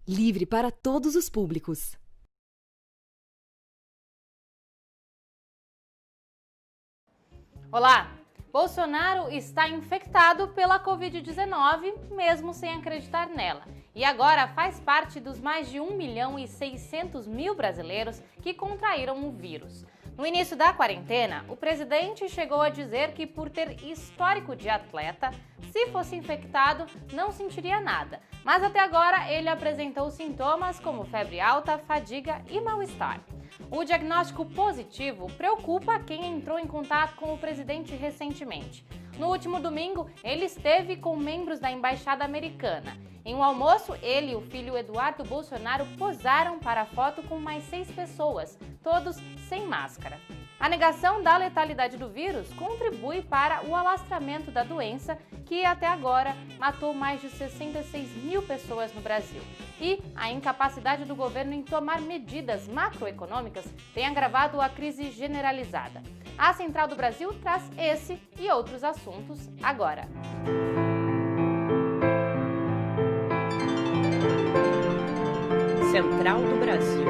livre para todos os públicos. Olá! Bolsonaro está infectado pela Covid-19, mesmo sem acreditar nela. E agora faz parte dos mais de 1.600.000 brasileiros que contraíram o vírus. No início da quarentena, o presidente chegou a dizer que, por ter histórico de atleta, se fosse infectado, não sentiria nada. Mas até agora ele apresentou sintomas como febre alta, fadiga e mal-estar. O diagnóstico positivo preocupa quem entrou em contato com o presidente recentemente. No último domingo, ele esteve com membros da Embaixada Americana. Em um almoço, ele e o filho Eduardo Bolsonaro posaram para a foto com mais 6 pessoas, todos sem máscara. A negação da letalidade do vírus contribui para o alastramento da doença, que até agora matou mais de 66.000 pessoas no Brasil. E a incapacidade do governo em tomar medidas macroeconômicas tem agravado a crise generalizada. A Central do Brasil traz esse e outros assuntos agora. Central do Brasil.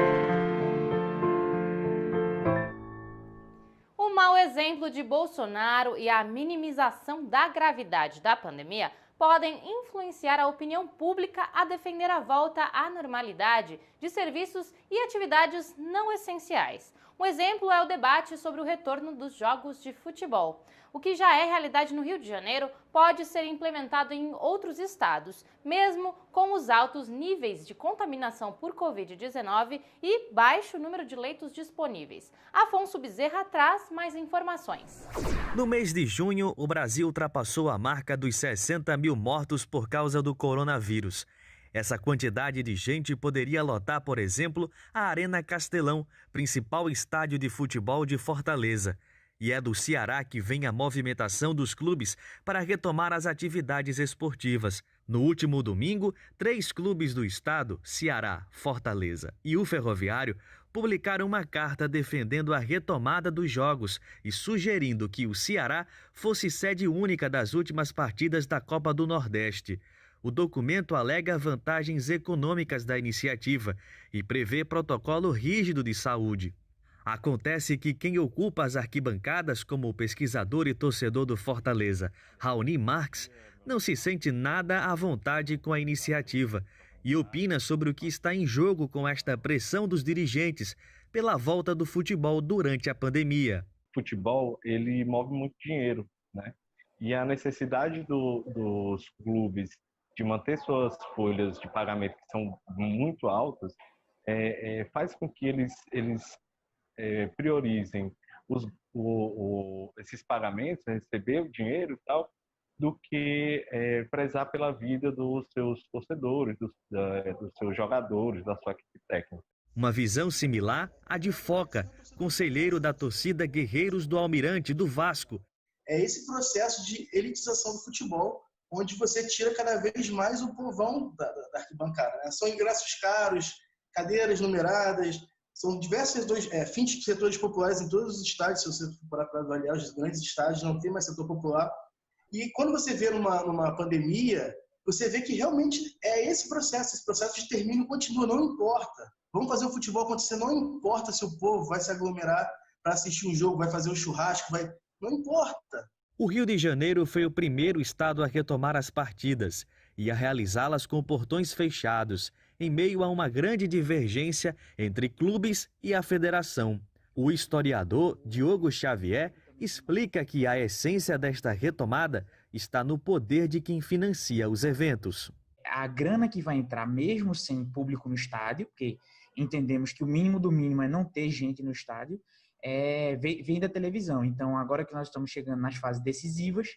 O mau exemplo de Bolsonaro e a minimização da gravidade da pandemia podem influenciar a opinião pública a defender a volta à normalidade de serviços e atividades não essenciais. Um exemplo é o debate sobre o retorno dos jogos de futebol. O que já é realidade no Rio de Janeiro pode ser implementado em outros estados, mesmo com os altos níveis de contaminação por Covid-19 e baixo número de leitos disponíveis. Afonso Bezerra traz mais informações. No mês de junho, o Brasil ultrapassou a marca dos 60.000 mortos por causa do coronavírus. Essa quantidade de gente poderia lotar, por exemplo, a Arena Castelão, principal estádio de futebol de Fortaleza. E é do Ceará que vem a movimentação dos clubes para retomar as atividades esportivas. No último domingo, 3 clubes do estado, Ceará, Fortaleza e o Ferroviário, publicaram uma carta defendendo a retomada dos jogos e sugerindo que o Ceará fosse sede única das últimas partidas da Copa do Nordeste. O documento alega vantagens econômicas da iniciativa e prevê protocolo rígido de saúde. Acontece que quem ocupa as arquibancadas, como o pesquisador e torcedor do Fortaleza, Raoni Marques, não se sente nada à vontade com a iniciativa e opina sobre o que está em jogo com esta pressão dos dirigentes pela volta do futebol durante a pandemia. O futebol, ele move muito dinheiro, né? E a necessidade dos clubes de manter suas folhas de pagamento, que são muito altas, faz com que eles priorizem esses pagamentos, receber o dinheiro e tal, do que prezar pela vida dos seus torcedores, dos seus jogadores, da sua equipe técnica. Uma visão similar à de Foca, conselheiro da torcida Guerreiros do Almirante do Vasco. É esse processo de elitização do futebol, onde você tira cada vez mais o povão da arquibancada, né? São ingressos caros, cadeiras numeradas, são diversos fins de setores populares em todos os estádios. Se você for para avaliar os grandes estádios, não tem mais setor popular. E quando você vê numa pandemia, você vê que realmente é esse processo de termínio continua, não importa. Vamos fazer o futebol acontecer, não importa se o povo vai se aglomerar para assistir um jogo, vai fazer um churrasco, não importa. O Rio de Janeiro foi o primeiro estado a retomar as partidas e a realizá-las com portões fechados, em meio a uma grande divergência entre clubes e a federação. O historiador Diogo Xavier explica que a essência desta retomada está no poder de quem financia os eventos. A grana que vai entrar, mesmo sem público no estádio, porque entendemos que o mínimo do mínimo é não ter gente no estádio, vem da televisão. Então, agora que nós estamos chegando nas fases decisivas,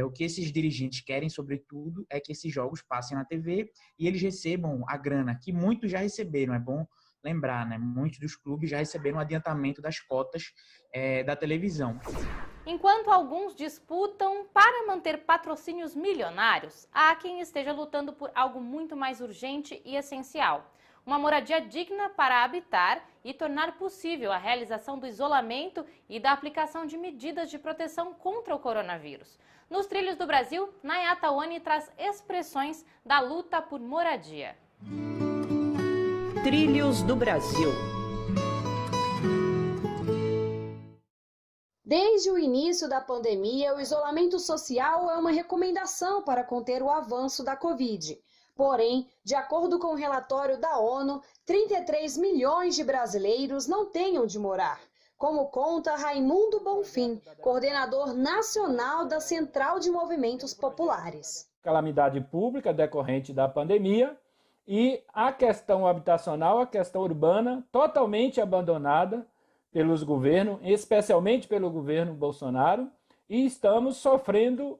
o que esses dirigentes querem, sobretudo, é que esses jogos passem na TV e eles recebam a grana, que muitos já receberam, é bom lembrar, né? Muitos dos clubes já receberam um adiantamento das cotas da televisão. Enquanto alguns disputam para manter patrocínios milionários, há quem esteja lutando por algo muito mais urgente e essencial. Uma moradia digna para habitar e tornar possível a realização do isolamento e da aplicação de medidas de proteção contra o coronavírus. Nos Trilhos do Brasil, Nayata Oni traz expressões da luta por moradia. Trilhos do Brasil. Desde o início da pandemia, o isolamento social é uma recomendação para conter o avanço da Covid. Porém, de acordo com o relatório da ONU, 33 milhões de brasileiros não têm onde morar. Como conta Raimundo Bonfim, coordenador nacional da Central de Movimentos Populares. Calamidade pública decorrente da pandemia e a questão habitacional, a questão urbana, totalmente abandonada pelos governos, especialmente pelo governo Bolsonaro, e estamos sofrendo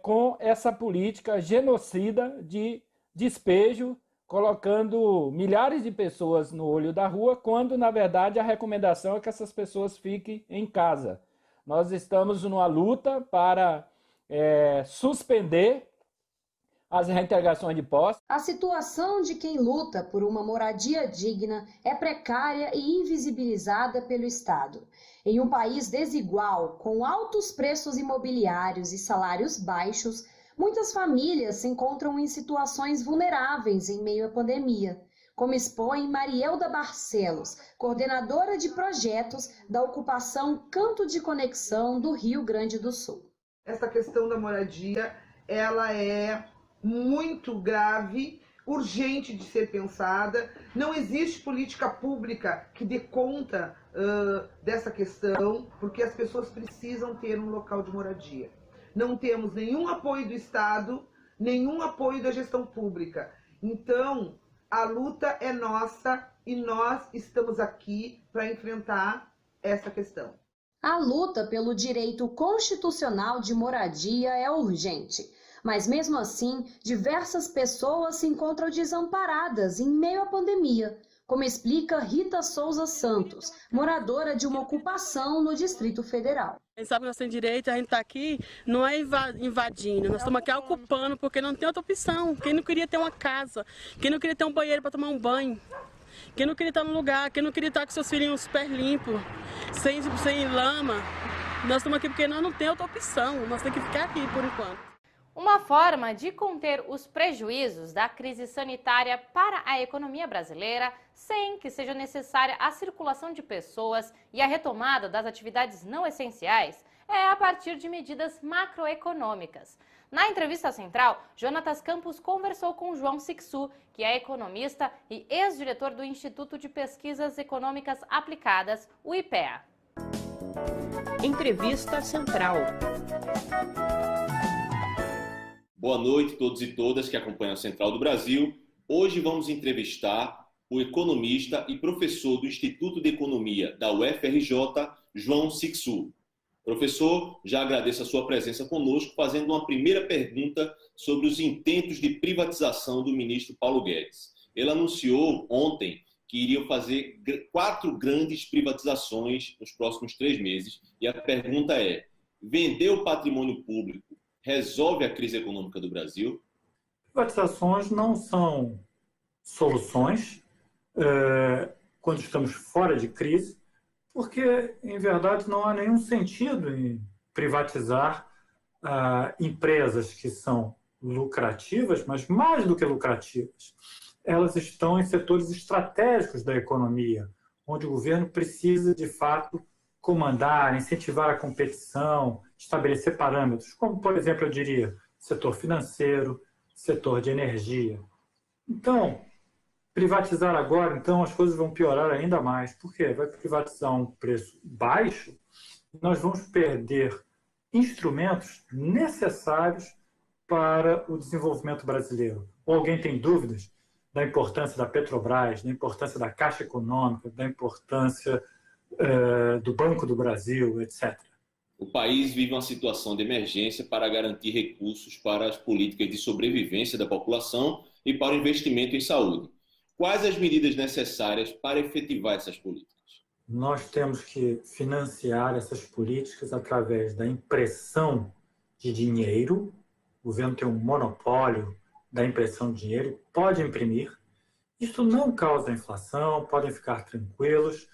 com essa política genocida de despejo, colocando milhares de pessoas no olho da rua, quando, na verdade, a recomendação é que essas pessoas fiquem em casa. Nós estamos numa luta para suspender as reintegrações de posse. A situação de quem luta por uma moradia digna é precária e invisibilizada pelo Estado. Em um país desigual, com altos preços imobiliários e salários baixos, muitas famílias se encontram em situações vulneráveis em meio à pandemia, como expõe Marielda Barcelos, coordenadora de projetos da ocupação Canto de Conexão do Rio Grande do Sul. Essa questão da moradia, ela é muito grave, urgente de ser pensada. Não existe política pública que dê conta dessa questão, porque as pessoas precisam ter um local de moradia. Não temos nenhum apoio do Estado, nenhum apoio da gestão pública. Então, a luta é nossa e nós estamos aqui para enfrentar essa questão. A luta pelo direito constitucional de moradia é urgente. Mas mesmo assim, diversas pessoas se encontram desamparadas em meio à pandemia, como explica Rita Souza Santos, moradora de uma ocupação no Distrito Federal. A gente sabe que nós temos direito, a gente está aqui, não é invadindo, nós estamos aqui ocupando porque não tem outra opção. Quem não queria ter uma casa, quem não queria ter um banheiro para tomar um banho, quem não queria estar num lugar, quem não queria estar com seus filhinhos super limpos, sem lama, nós estamos aqui porque nós não temos outra opção, nós temos que ficar aqui por enquanto. Uma forma de conter os prejuízos da crise sanitária para a economia brasileira, sem que seja necessária a circulação de pessoas e a retomada das atividades não essenciais, é a partir de medidas macroeconômicas. Na entrevista central, Jonatas Campos conversou com João Sixu, que é economista e ex-diretor do Instituto de Pesquisas Econômicas Aplicadas, o IPEA. Entrevista Central. Boa noite a todos e todas que acompanham a Central do Brasil. Hoje vamos entrevistar o economista e professor do Instituto de Economia da UFRJ, João Sixu. Professor, já agradeço a sua presença conosco, fazendo uma primeira pergunta sobre os intentos de privatização do ministro Paulo Guedes. Ele anunciou ontem que iriam fazer 4 grandes privatizações nos próximos 3 meses. E a pergunta é: vender o patrimônio público resolve a crise econômica do Brasil? Privatizações não são soluções quando estamos fora de crise, porque, em verdade, não há nenhum sentido em privatizar empresas que são lucrativas, mas mais do que lucrativas. Elas estão em setores estratégicos da economia, onde o governo precisa, de fato, comandar, incentivar a competição, estabelecer parâmetros, como, por exemplo, eu diria, setor financeiro, setor de energia. Então, privatizar agora, então, as coisas vão piorar ainda mais. Por quê? Vai privatizar a um preço baixo, nós vamos perder instrumentos necessários para o desenvolvimento brasileiro. Ou alguém tem dúvidas da importância da Petrobras, da importância da Caixa Econômica, da importância do Banco do Brasil, etc. O país vive uma situação de emergência para garantir recursos para as políticas de sobrevivência da população e para o investimento em saúde. Quais as medidas necessárias para efetivar essas políticas? Nós temos que financiar essas políticas através da impressão de dinheiro. O governo tem um monopólio da impressão de dinheiro, pode imprimir. Isso não causa inflação, podem ficar tranquilos,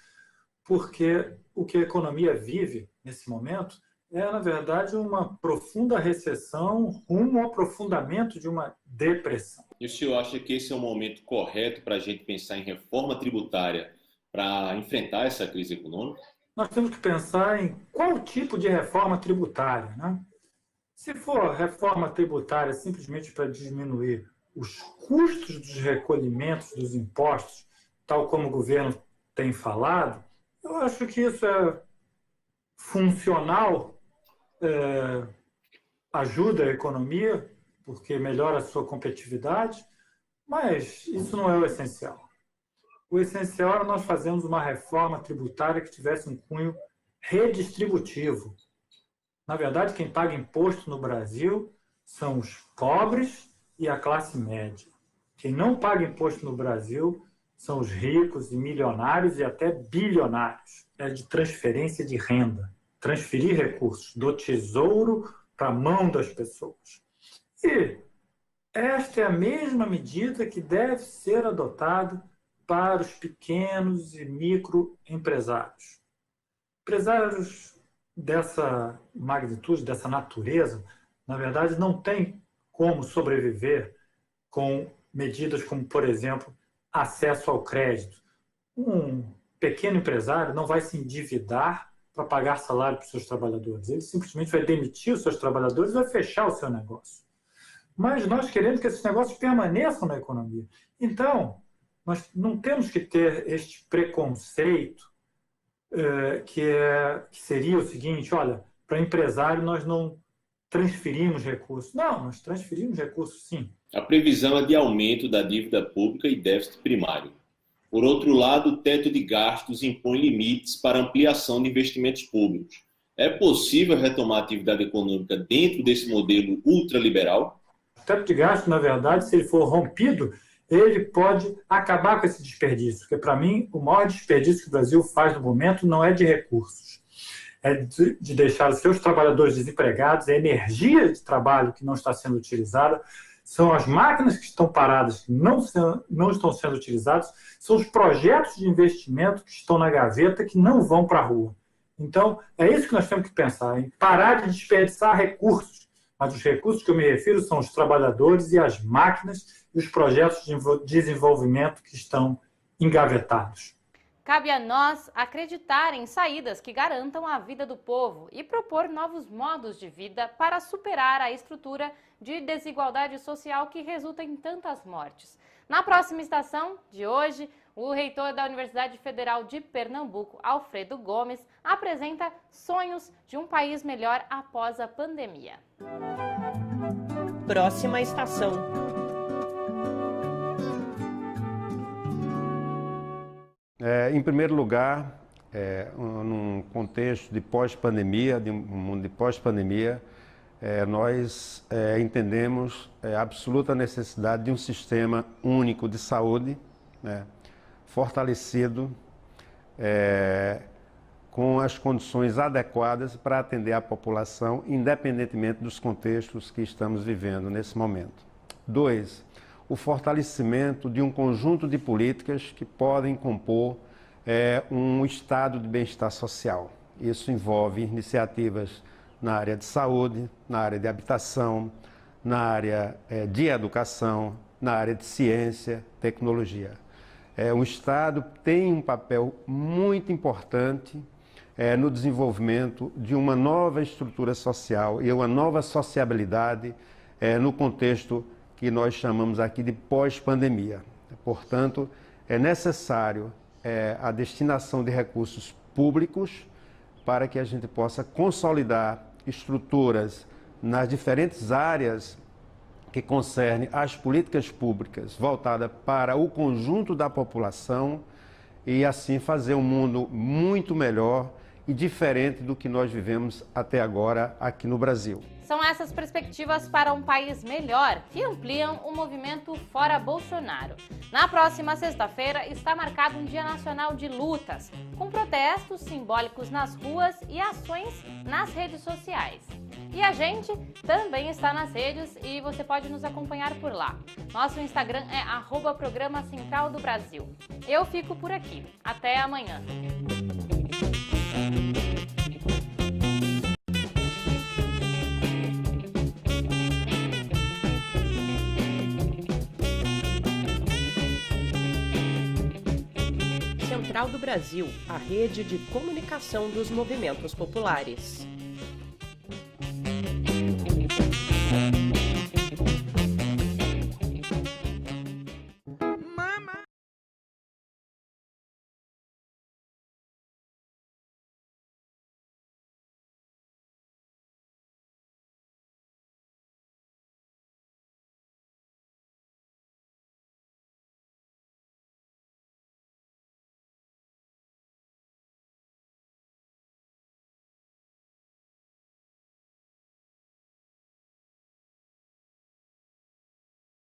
porque o que a economia vive nesse momento é, na verdade, uma profunda recessão rumo ao aprofundamento de uma depressão. E o senhor acha que esse é o momento correto para a gente pensar em reforma tributária para enfrentar essa crise econômica? Nós temos que pensar em qual tipo de reforma tributária, né? Se for reforma tributária simplesmente para diminuir os custos dos recolhimentos dos impostos, tal como o governo tem falado, eu acho que isso é funcional, ajuda a economia, porque melhora a sua competitividade, mas isso não é o essencial. O essencial era nós fazermos uma reforma tributária que tivesse um cunho redistributivo. Na verdade, quem paga imposto no Brasil são os pobres e a classe média. Quem não paga imposto no Brasil são os ricos e milionários e até bilionários. É de transferência de renda, transferir recursos do tesouro para a mão das pessoas. E esta é a mesma medida que deve ser adotada para os pequenos e microempresários. Empresários dessa magnitude, dessa natureza, na verdade, não têm como sobreviver com medidas como, por exemplo, acesso ao crédito. Um pequeno empresário não vai se endividar para pagar salário para os seus trabalhadores. Ele simplesmente vai demitir os seus trabalhadores e vai fechar o seu negócio. Mas nós queremos que esses negócios permaneçam na economia. Então, nós não temos que ter este preconceito que seria o seguinte: olha, para empresário nós não transferimos recursos. Não, nós transferimos recursos sim. A previsão é de aumento da dívida pública e déficit primário. Por outro lado, o teto de gastos impõe limites para ampliação de investimentos públicos. É possível retomar a atividade econômica dentro desse modelo ultraliberal? O teto de gastos, na verdade, se ele for rompido, ele pode acabar com esse desperdício, porque, para mim, o maior desperdício que o Brasil faz no momento não é de recursos, é de deixar os seus trabalhadores desempregados, a energia de trabalho que não está sendo utilizada, são as máquinas que estão paradas, que não estão sendo utilizadas, são os projetos de investimento que estão na gaveta, que não vão para a rua. Então, é isso que nós temos que pensar, em parar de desperdiçar recursos. Mas os recursos que eu me refiro são os trabalhadores e as máquinas e os projetos de desenvolvimento que estão engavetados. Cabe a nós acreditar em saídas que garantam a vida do povo e propor novos modos de vida para superar a estrutura de desigualdade social que resulta em tantas mortes. Na próxima estação de hoje, o reitor da Universidade Federal de Pernambuco, Alfredo Gomes, apresenta sonhos de um país melhor após a pandemia. Próxima estação. Em primeiro lugar, num contexto de pós-pandemia, de um mundo de pós-pandemia, nós entendemos a absoluta necessidade de um sistema único de saúde, fortalecido, com as condições adequadas para atender a população, independentemente dos contextos que estamos vivendo nesse momento. 2, o fortalecimento de um conjunto de políticas que podem compor um estado de bem-estar social. Isso envolve iniciativas na área de saúde, na área de habitação, na área de educação, na área de ciência, tecnologia. O Estado tem um papel muito importante no desenvolvimento de uma nova estrutura social e uma nova sociabilidade no contexto que nós chamamos aqui de pós-pandemia. Portanto, é necessário a destinação de recursos públicos para que a gente possa consolidar estruturas nas diferentes áreas que concernem as políticas públicas voltadas para o conjunto da população e assim fazer um mundo muito melhor e diferente do que nós vivemos até agora aqui no Brasil. São essas perspectivas para um país melhor que ampliam o movimento Fora Bolsonaro. Na próxima sexta-feira está marcado um Dia Nacional de Lutas, com protestos simbólicos nas ruas e ações nas redes sociais. E a gente também está nas redes e você pode nos acompanhar por lá. Nosso Instagram é @Programa Central do Brasil. Eu fico por aqui. Até amanhã. Central do Brasil, a rede de comunicação dos movimentos populares.